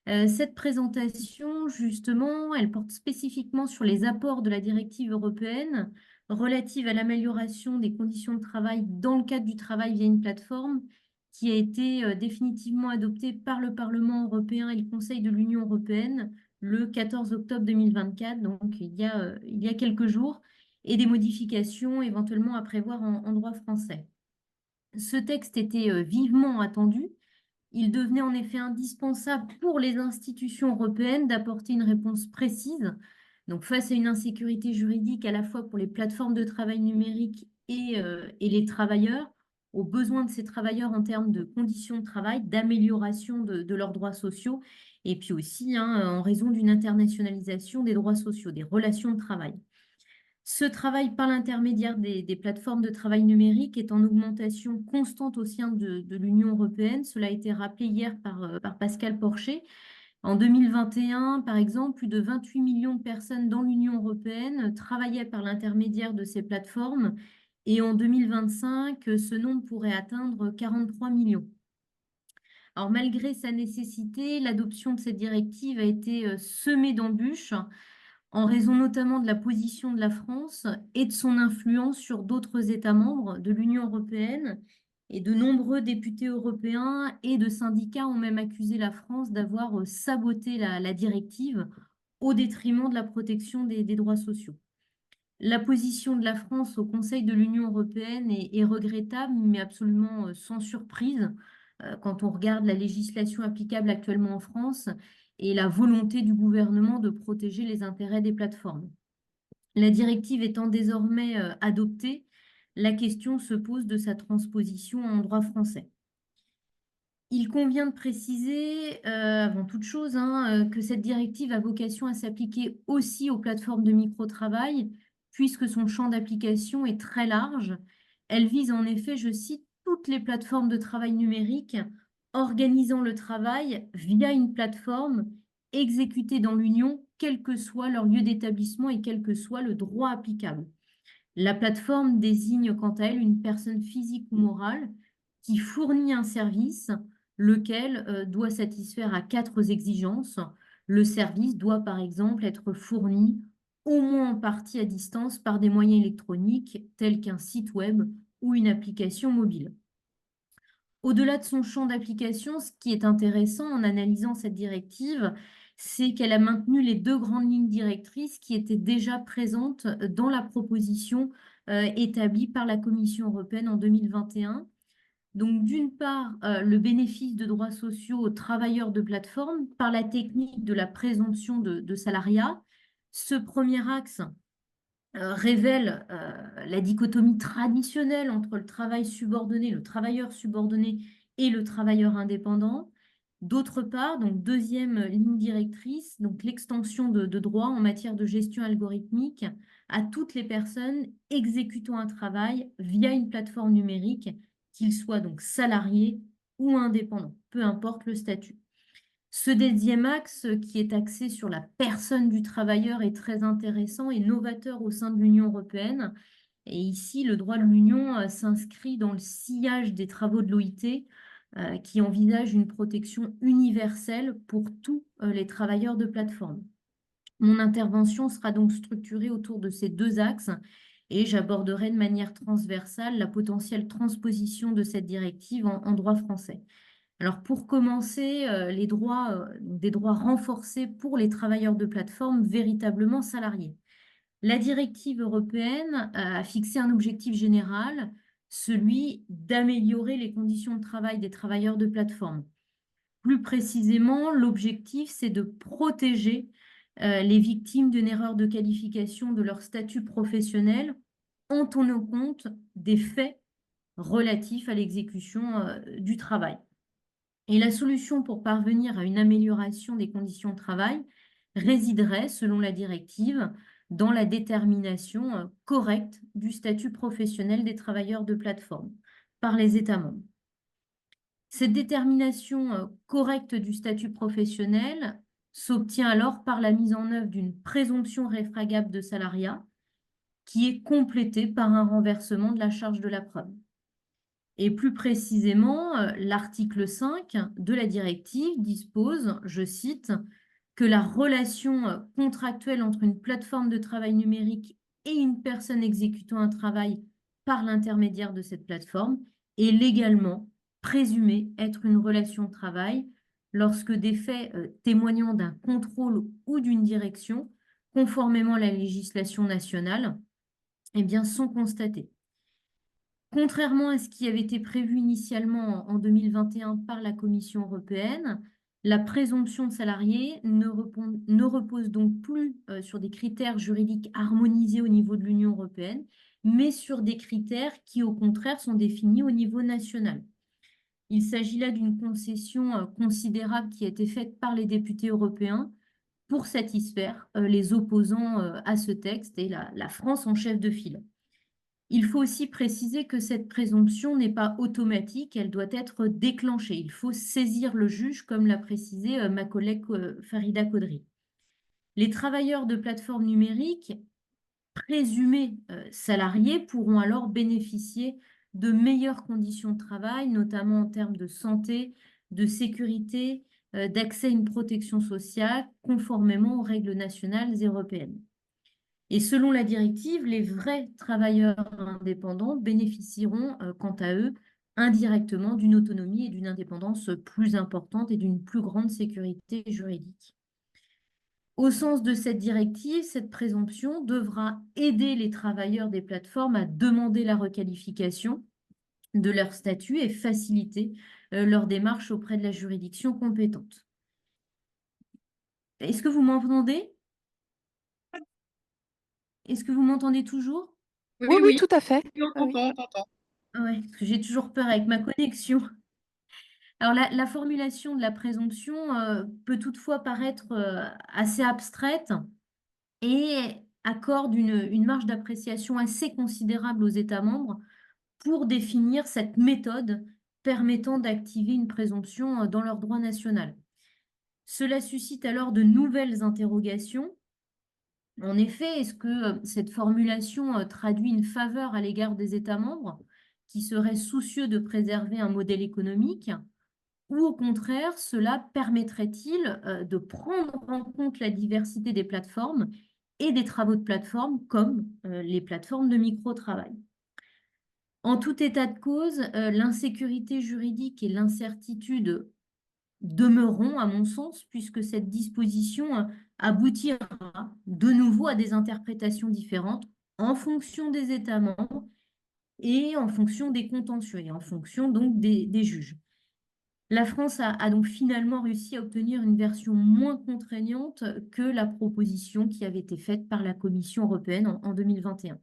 Cette présentation, justement, elle porte spécifiquement sur les apports de la directive européenne relative à l'amélioration des conditions de travail dans le cadre du travail via une plateforme qui a été définitivement adoptée par le Parlement européen et le Conseil de l'Union européenne le 14 octobre 2024, donc il y a quelques jours, et des modifications éventuellement à prévoir en droit français. Ce texte était vivement attendu. Il devenait en effet indispensable pour les institutions européennes d'apporter une réponse précise. Donc, face à une insécurité juridique à la fois pour les plateformes de travail numérique et les travailleurs, aux besoins de ces travailleurs en termes de conditions de travail, d'amélioration de leurs droits sociaux, et puis aussi en raison d'une internationalisation des droits sociaux, des relations de travail. Ce travail par l'intermédiaire des plateformes de travail numérique est en augmentation constante au sein de l'Union européenne. Cela a été rappelé hier par Pascal Porcher. En 2021, par exemple, plus de 28 millions de personnes dans l'Union européenne travaillaient par l'intermédiaire de ces plateformes. Et en 2025, ce nombre pourrait atteindre 43 millions. Alors, malgré sa nécessité, l'adoption de cette directive a été semée d'embûches en raison notamment de la position de la France et de son influence sur d'autres États membres de l'Union européenne. Et de nombreux députés européens et de syndicats ont même accusé la France d'avoir saboté la directive au détriment de la protection des droits sociaux. La position de la France au Conseil de l'Union européenne est regrettable, mais absolument sans surprise quand on regarde la législation applicable actuellement en France et la volonté du gouvernement de protéger les intérêts des plateformes. La directive étant désormais adoptée, la question se pose de sa transposition en droit français. Il convient de préciser, avant toute chose, que cette directive a vocation à s'appliquer aussi aux plateformes de micro-travail, puisque son champ d'application est très large. Elle vise en effet, je cite, toutes les plateformes de travail numérique organisant le travail via une plateforme exécutée dans l'Union, quel que soit leur lieu d'établissement et quel que soit le droit applicable. La plateforme désigne quant à elle une personne physique ou morale qui fournit un service, lequel doit satisfaire à 4 exigences. Le service doit par exemple être fourni au moins en partie à distance par des moyens électroniques tels qu'un site web ou une application mobile. Au-delà de son champ d'application, ce qui est intéressant en analysant cette directive, c'est qu'elle a maintenu les 2 grandes lignes directrices qui étaient déjà présentes dans la proposition établie par la Commission européenne en 2021. Donc, d'une part, le bénéfice de droits sociaux aux travailleurs de plateforme par la technique de la présomption de salariat. Ce premier axe révèle la dichotomie traditionnelle entre le travail subordonné, le travailleur subordonné et le travailleur indépendant. D'autre part, donc deuxième ligne directrice, donc l'extension de droits en matière de gestion algorithmique à toutes les personnes exécutant un travail via une plateforme numérique, qu'ils soient donc salariés ou indépendants, peu importe le statut. Ce deuxième axe, qui est axé sur la personne du travailleur, est très intéressant et novateur au sein de l'Union européenne. Et ici, le droit de l'Union s'inscrit dans le sillage des travaux de l'OIT, qui envisage une protection universelle pour tous les travailleurs de plateforme. Mon intervention sera donc structurée autour de ces 2 axes et j'aborderai de manière transversale la potentielle transposition de cette directive en droit français. Alors pour commencer, des droits renforcés pour les travailleurs de plateforme véritablement salariés. La directive européenne a fixé un objectif général, celui d'améliorer les conditions de travail des travailleurs de plateforme. Plus précisément, l'objectif, c'est de protéger les victimes d'une erreur de qualification de leur statut professionnel en tenant compte des faits relatifs à l'exécution du travail. Et la solution pour parvenir à une amélioration des conditions de travail résiderait, selon la directive, dans la détermination correcte du statut professionnel des travailleurs de plateforme par les États membres. Cette détermination correcte du statut professionnel s'obtient alors par la mise en œuvre d'une présomption réfragable de salariat qui est complétée par un renversement de la charge de la preuve. Et plus précisément, l'article 5 de la directive dispose, je cite, que la relation contractuelle entre une plateforme de travail numérique et une personne exécutant un travail par l'intermédiaire de cette plateforme est légalement présumée être une relation de travail lorsque des faits témoignant d'un contrôle ou d'une direction, conformément à la législation nationale, eh bien, sont constatés. Contrairement à ce qui avait été prévu initialement en 2021 par la Commission européenne, la présomption de salarié ne repose donc plus sur des critères juridiques harmonisés au niveau de l'Union européenne, mais sur des critères qui, au contraire, sont définis au niveau national. Il s'agit là d'une concession considérable qui a été faite par les députés européens pour satisfaire les opposants à ce texte et la France en chef de file. Il faut aussi préciser que cette présomption n'est pas automatique, elle doit être déclenchée. Il faut saisir le juge, comme l'a précisé ma collègue Farida Kodri. Les travailleurs de plateformes numériques présumés salariés pourront alors bénéficier de meilleures conditions de travail, notamment en termes de santé, de sécurité, d'accès à une protection sociale, conformément aux règles nationales et européennes. Et selon la directive, les vrais travailleurs indépendants bénéficieront, quant à eux, indirectement d'une autonomie et d'une indépendance plus importante et d'une plus grande sécurité juridique. Au sens de cette directive, cette présomption devra aider les travailleurs des plateformes à demander la requalification de leur statut et faciliter leur démarche auprès de la juridiction compétente. Est-ce que vous m'entendez? Est-ce que vous m'entendez toujours? Oui, Oui, oui, oui, tout à fait. oui, on Oui, oui. t'entend, on t'entend. Ouais, parce que j'ai toujours peur avec ma connexion. Alors, la formulation de la présomption peut toutefois paraître assez abstraite et accorde une marge d'appréciation assez considérable aux États membres pour définir cette méthode permettant d'activer une présomption dans leur droit national. Cela suscite alors de nouvelles interrogations. En effet, est-ce que cette formulation traduit une faveur à l'égard des États membres qui seraient soucieux de préserver un modèle économique? Ou au contraire, cela permettrait-il de prendre en compte la diversité des plateformes et des travaux de plateforme comme les plateformes de micro-travail? En tout état de cause, l'insécurité juridique et l'incertitude demeureront, à mon sens, puisque cette disposition aboutira de nouveau à des interprétations différentes en fonction des États membres et en fonction des contentieux et en fonction donc des juges. La France a donc finalement réussi à obtenir une version moins contraignante que la proposition qui avait été faite par la Commission européenne en 2021.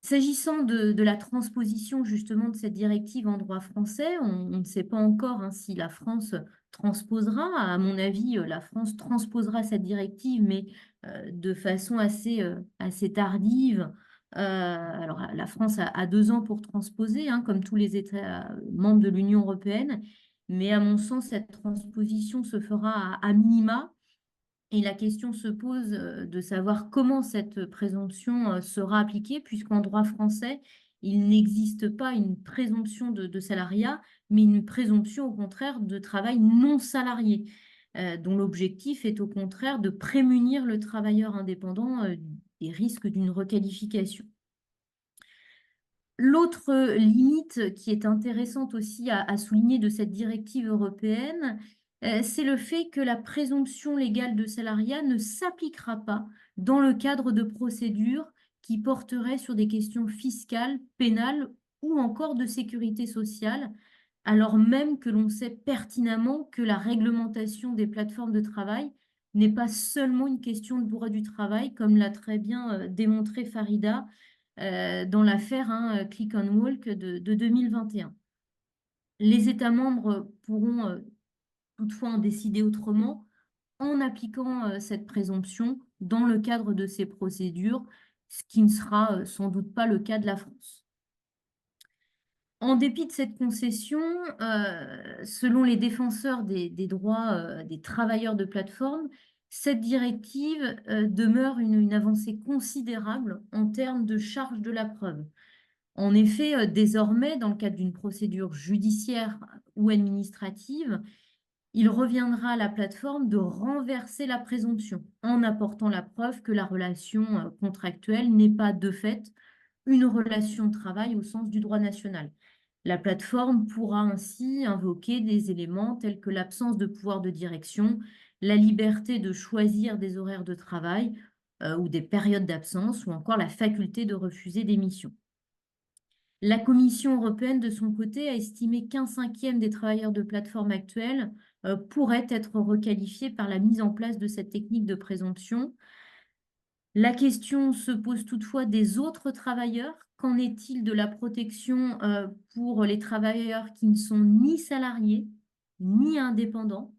S'agissant de la transposition justement de cette directive en droit français, on ne sait pas encore si la France transposera. À mon avis, la France transposera cette directive, mais de façon assez tardive. Alors, la France a 2 ans pour transposer, comme tous les États membres de l'Union européenne. Mais à mon sens, cette transposition se fera à minima. Et la question se pose de savoir comment cette présomption sera appliquée, puisqu'en droit français, il n'existe pas une présomption de salariat, mais une présomption au contraire de travail non salarié, dont l'objectif est au contraire de prémunir le travailleur indépendant des risques d'une requalification. L'autre limite qui est intéressante aussi à souligner de cette directive européenne, c'est le fait que la présomption légale de salariat ne s'appliquera pas dans le cadre de procédures qui porteraient sur des questions fiscales, pénales ou encore de sécurité sociale, alors même que l'on sait pertinemment que la réglementation des plateformes de travail n'est pas seulement une question de droit du travail, comme l'a très bien démontré Farida dans l'affaire Click on Walk de 2021. Les États membres pourront toutefois en décider autrement en appliquant cette présomption dans le cadre de ces procédures, ce qui ne sera sans doute pas le cas de la France. En dépit de cette concession, selon les défenseurs des droits des travailleurs de plateforme, cette directive demeure une avancée considérable en termes de charge de la preuve. En effet, désormais, dans le cadre d'une procédure judiciaire ou administrative, il reviendra à la plateforme de renverser la présomption en apportant la preuve que la relation contractuelle n'est pas de fait une relation de travail au sens du droit national. La plateforme pourra ainsi invoquer des éléments tels que l'absence de pouvoir de direction, la liberté de choisir des horaires de travail ou des périodes d'absence, ou encore la faculté de refuser des missions. La Commission européenne, de son côté, a estimé qu'un cinquième des travailleurs de plateforme actuels pourraient être requalifiés par la mise en place de cette technique de présomption. La question se pose toutefois des autres travailleurs. Qu'en est-il de la protection pour les travailleurs qui ne sont ni salariés ni indépendants?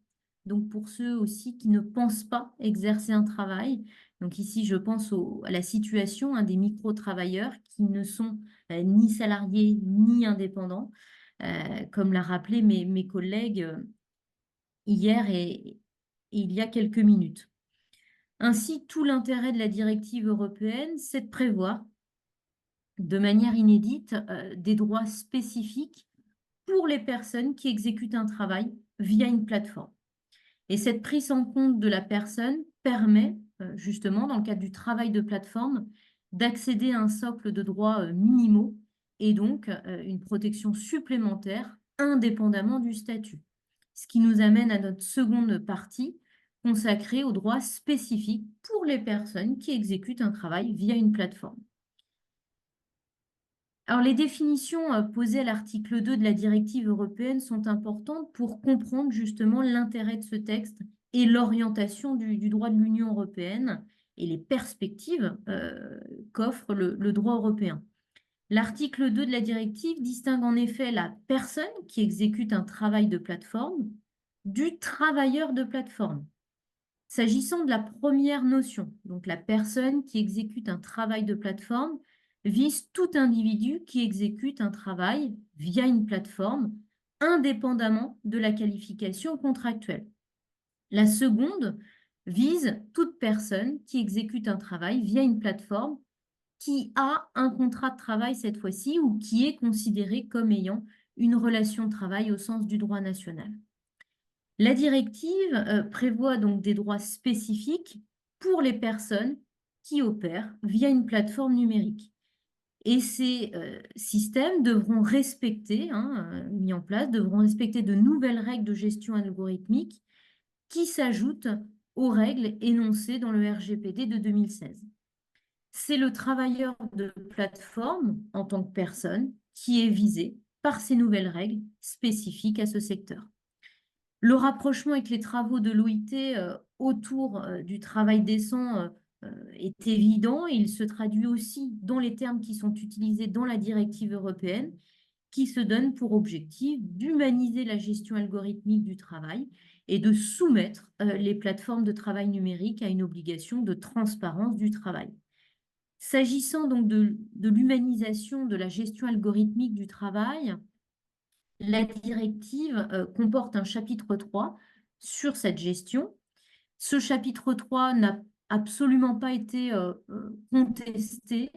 Donc pour ceux aussi qui ne pensent pas exercer un travail. Donc ici, je pense à la situation des micro-travailleurs qui ne sont ni salariés ni indépendants, comme l'a rappelé mes collègues hier et il y a quelques minutes. Ainsi, tout l'intérêt de la directive européenne, c'est de prévoir de manière inédite des droits spécifiques pour les personnes qui exécutent un travail via une plateforme. Et cette prise en compte de la personne permet, justement, dans le cadre du travail de plateforme, d'accéder à un socle de droits minimaux et donc une protection supplémentaire indépendamment du statut. Ce qui nous amène à notre seconde partie consacrée aux droits spécifiques pour les personnes qui exécutent un travail via une plateforme. Alors, les définitions posées à l'article 2 de la directive européenne sont importantes pour comprendre justement l'intérêt de ce texte et l'orientation du droit de l'Union européenne et les perspectives qu'offre le droit européen. L'article 2 de la directive distingue en effet la personne qui exécute un travail de plateforme du travailleur de plateforme. S'agissant de la première notion, donc la personne qui exécute un travail de plateforme, vise tout individu qui exécute un travail via une plateforme, indépendamment de la qualification contractuelle. La seconde vise toute personne qui exécute un travail via une plateforme qui a un contrat de travail cette fois-ci ou qui est considéré comme ayant une relation de travail au sens du droit national. La directive prévoit donc des droits spécifiques pour les personnes qui opèrent via une plateforme numérique. Et ces systèmes devront respecter, mis en place, devront respecter de nouvelles règles de gestion algorithmique qui s'ajoutent aux règles énoncées dans le RGPD de 2016. C'est le travailleur de plateforme en tant que personne qui est visé par ces nouvelles règles spécifiques à ce secteur. Le rapprochement avec les travaux de l'OIT autour du travail décent est évident et il se traduit aussi dans les termes qui sont utilisés dans la directive européenne qui se donne pour objectif d'humaniser la gestion algorithmique du travail et de soumettre les plateformes de travail numérique à une obligation de transparence du travail. S'agissant donc de l'humanisation de la gestion algorithmique du travail, la directive comporte un chapitre 3 sur cette gestion. Ce chapitre 3 n'a absolument pas été contesté.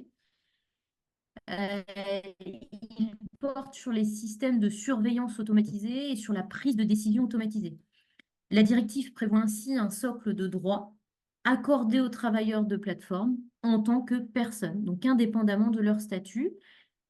Il porte sur les systèmes de surveillance automatisés et sur la prise de décision automatisée. La directive prévoit ainsi un socle de droits accordés aux travailleurs de plateforme en tant que personnes, donc indépendamment de leur statut.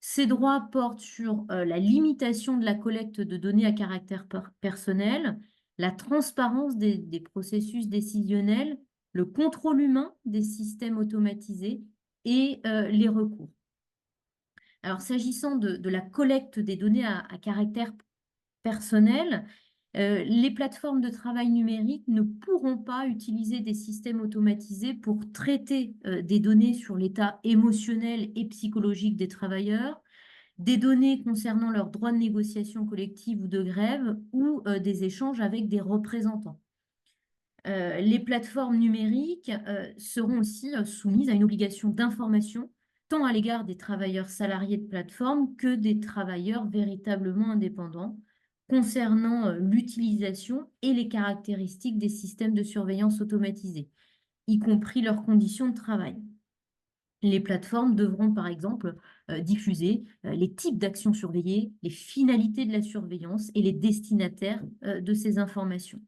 Ces droits portent sur la limitation de la collecte de données à caractère personnel, la transparence des processus décisionnels, le contrôle humain des systèmes automatisés et les recours. Alors, s'agissant de la collecte des données à caractère personnel, les plateformes de travail numérique ne pourront pas utiliser des systèmes automatisés pour traiter des données sur l'état émotionnel et psychologique des travailleurs, des données concernant leurs droits de négociation collective ou de grève ou des échanges avec des représentants. Les plateformes numériques seront aussi soumises à une obligation d'information tant à l'égard des travailleurs salariés de plateforme que des travailleurs véritablement indépendants concernant l'utilisation et les caractéristiques des systèmes de surveillance automatisés, y compris leurs conditions de travail. Les plateformes devront, par exemple, diffuser les types d'actions surveillées, les finalités de la surveillance et les destinataires de ces informations.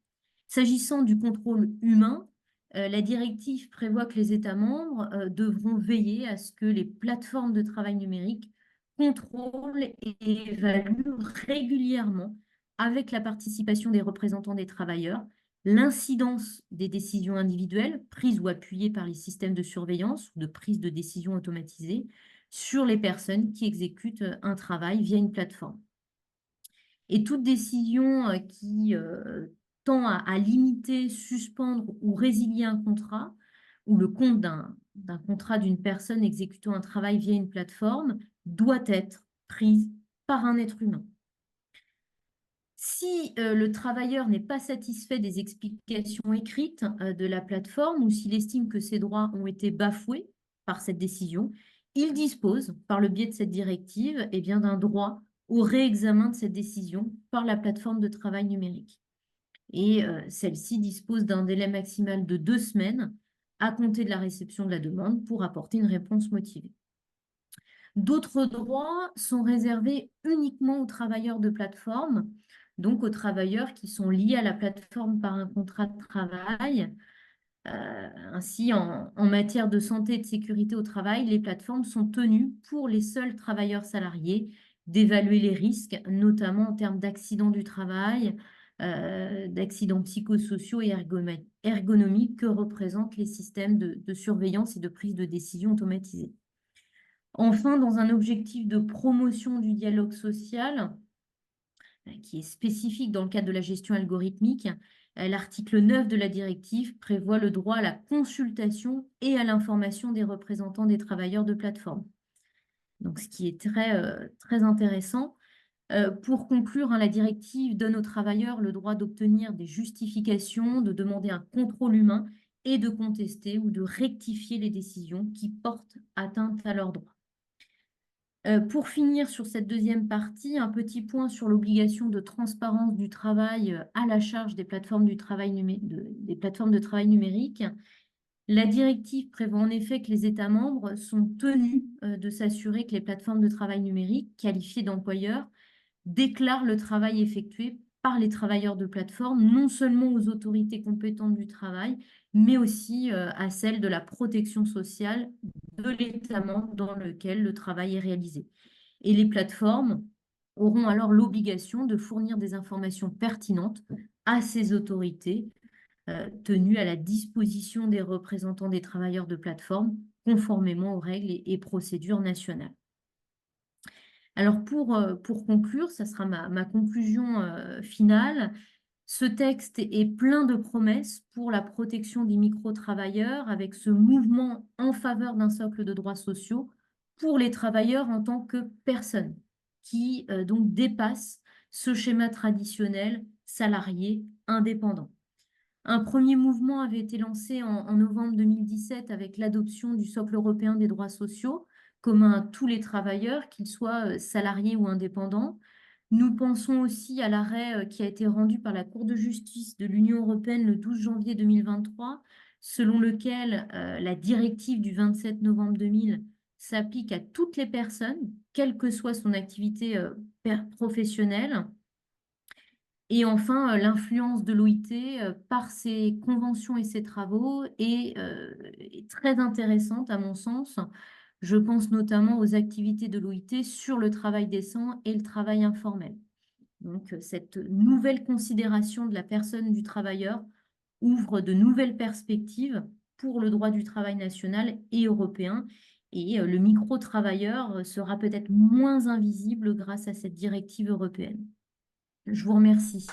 S'agissant du contrôle humain, la directive prévoit que les États membres devront veiller à ce que les plateformes de travail numérique contrôlent et évaluent régulièrement, avec la participation des représentants des travailleurs, l'incidence des décisions individuelles prises ou appuyées par les systèmes de surveillance ou de prise de décision automatisée sur les personnes qui exécutent un travail via une plateforme. Et toute décision qui tend à limiter, suspendre ou résilier un contrat ou le compte d'un contrat d'une personne exécutant un travail via une plateforme doit être prise par un être humain. Si le travailleur n'est pas satisfait des explications écrites de la plateforme ou s'il estime que ses droits ont été bafoués par cette décision, il dispose, par le biais de cette directive, d'un droit au réexamen de cette décision par la plateforme de travail numérique. Et celle-ci dispose d'un délai maximal de 2 semaines à compter de la réception de la demande pour apporter une réponse motivée. D'autres droits sont réservés uniquement aux travailleurs de plateforme, donc aux travailleurs qui sont liés à la plateforme par un contrat de travail. Ainsi, en matière de santé et de sécurité au travail, les plateformes sont tenues, pour les seuls travailleurs salariés, d'évaluer les risques, notamment en termes d'accidents du travail, d'accidents psychosociaux et ergonomiques que représentent les systèmes de surveillance et de prise de décision automatisés. Enfin, dans un objectif de promotion du dialogue social, qui est spécifique dans le cadre de la gestion algorithmique, l'article 9 de la directive prévoit le droit à la consultation et à l'information des représentants des travailleurs de plateforme. Donc, ce qui est très intéressant. Pour conclure, la directive donne aux travailleurs le droit d'obtenir des justifications, de demander un contrôle humain et de contester ou de rectifier les décisions qui portent atteinte à leurs droits. Pour finir sur cette deuxième partie, un petit point sur l'obligation de transparence du travail à la charge des plateformes de travail numérique. La directive prévoit en effet que les États membres sont tenus de s'assurer que les plateformes de travail numérique qualifiées d'employeurs déclarent le travail effectué par les travailleurs de plateforme, non seulement aux autorités compétentes du travail, mais aussi à celles de la protection sociale de l'État membre dans lequel le travail est réalisé. Et les plateformes auront alors l'obligation de fournir des informations pertinentes à ces autorités tenues à la disposition des représentants des travailleurs de plateforme, conformément aux règles et procédures nationales. Alors pour conclure, ça sera ma conclusion finale. Ce texte est plein de promesses pour la protection des micro-travailleurs, avec ce mouvement en faveur d'un socle de droits sociaux pour les travailleurs en tant que personnes, qui donc dépasse ce schéma traditionnel salarié indépendant. Un premier mouvement avait été lancé en novembre 2017 avec l'adoption du socle européen des droits sociaux, commun à tous les travailleurs, qu'ils soient salariés ou indépendants. Nous pensons aussi à l'arrêt qui a été rendu par la Cour de justice de l'Union européenne le 12 janvier 2023, selon lequel la directive du 27 novembre 2000 s'applique à toutes les personnes, quelle que soit son activité professionnelle. Et enfin, l'influence de l'OIT par ses conventions et ses travaux est très intéressante à mon sens. Je pense notamment aux activités de l'OIT sur le travail décent et le travail informel. Donc, cette nouvelle considération de la personne du travailleur ouvre de nouvelles perspectives pour le droit du travail national et européen. Et le micro-travailleur sera peut-être moins invisible grâce à cette directive européenne. Je vous remercie.